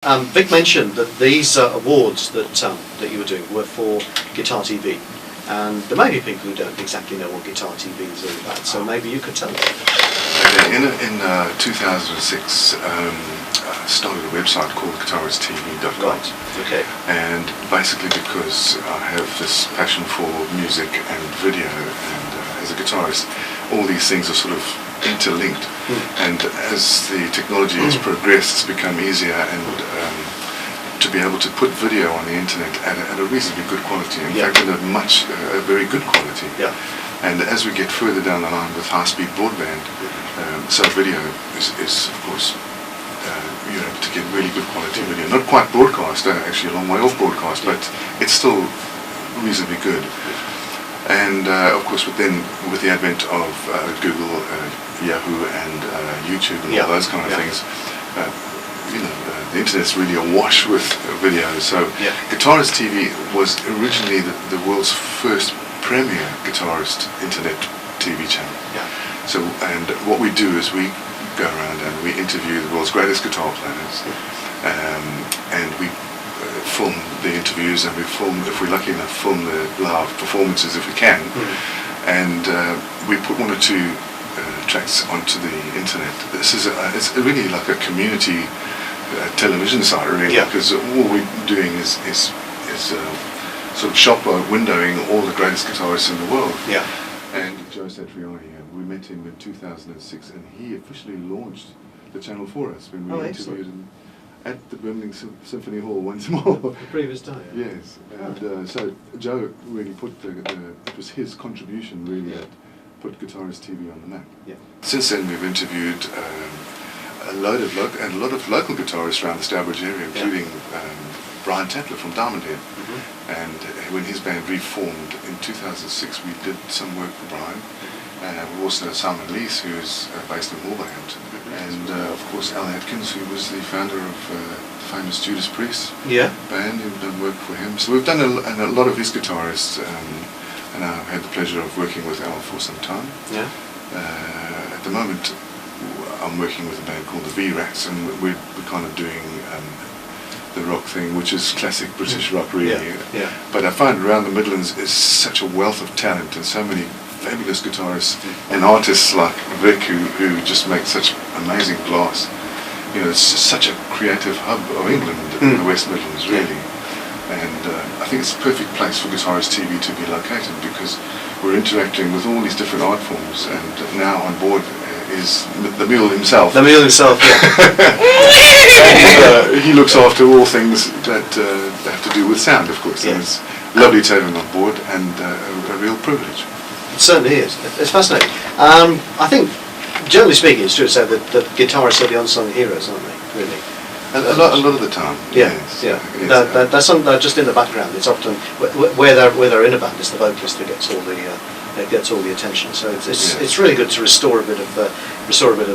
Vic mentioned that these awards that you were doing were for Guitar TV, and there may be people who don't exactly know what Guitar TV is all about, so maybe you could tell us. Okay, in 2006, I started a website called guitarist.tv.com. Right. Okay. And basically because I have this passion for music and video, and as a guitarist, all these things are sort of interlinked. And as the technology has progressed, it's become easier and to be able to put video on the internet at a reasonably good quality. In fact, a very good quality. Yeah. And as we get further down the line with high-speed broadband, so video is of course you're able to get really good quality video. Not quite broadcast, actually a long way off broadcast, but it's still reasonably good. And of course, with the advent of Google, Yahoo, and YouTube, and all those kind of things, the internet's really awash with video. So, Guitarist TV was originally the world's first premier guitarist internet TV channel. Yeah. So, and what we do is we go around and we interview the world's greatest guitar players, and we film the interviews, and we film, if we're lucky enough, film the live performances if we can, and we put one or two tracks onto the internet. This is it's really like a community television site, really, because all we're doing is sort of shop windowing all the greatest guitarists in the world. Yeah. And Joe Satriani, we met him in 2006, and he officially launched the channel for us when we interviewed him at the Birmingham Symphony Hall once more. The previous day. Yes, and so Joe really put it was his contribution really that put Guitarist TV on the map. Yeah. Since then we've interviewed a lot of local guitarists around the Stourbridge area, including Brian Tatler from Diamond Head. And when his band reformed in 2006, we did some work for Brian. We also know Simon Lees, who's based in Wolverhampton, and of course Al Atkins, who was the founder of the famous Judas Priest band. We've done work for him. So we've done a lot of his guitarists, and I've had the pleasure of working with Al for some time. Yeah. At the moment, I'm working with a band called the V-Rats, and we're kind of doing the rock thing, which is classic British rock, really. Yeah. But I find around the Midlands is such a wealth of talent and so many fabulous guitarists and artists like Vic who just make such amazing glass. It's just such a creative hub of England, the West Midlands, really. And I think it's a perfect place for Guitarist TV to be located, because we're interacting with all these different art forms, and now on board is the mule himself. The mule himself, yeah. And, he looks after all things that have to do with sound, of course. And it's lovely to have him on board, and a real privilege. It certainly is. It's fascinating. I think, generally speaking, it's true to say that guitarists are the unsung heroes, aren't they? Really. A lot of the time. Yes. That's something that just in the background. It's often where they're in a band, it's the vocalist who gets all the attention. So it's really good to restore a bit of the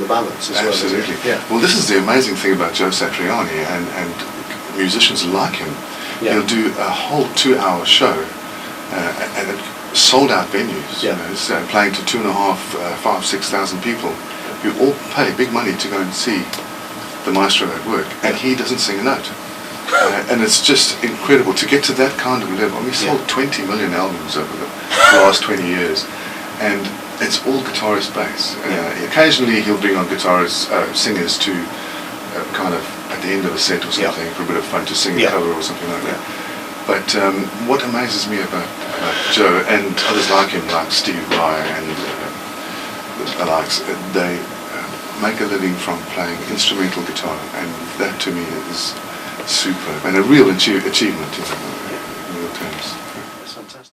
balance as well. Absolutely. Well, this is the amazing thing about Joe Satriani and musicians like him. He'll do a whole 2-hour show at sold-out venues. So playing to 2,500, 5,000, 6,000 people who all pay big money to go and see the maestro at work, and he doesn't sing a note. And it's just incredible to get to that kind of level. I mean, he sold 20 million albums over the last 20 years, and it's all guitarist bass. Occasionally he'll bring on singers to kind of at the end of a set or something for a bit of fun to sing a cover or something like that. But what amazes me about Joe and others like him, like Steve Vai and the likes, they make a living from playing instrumental guitar, and that to me is superb and a real achievement in real terms. It's fantastic.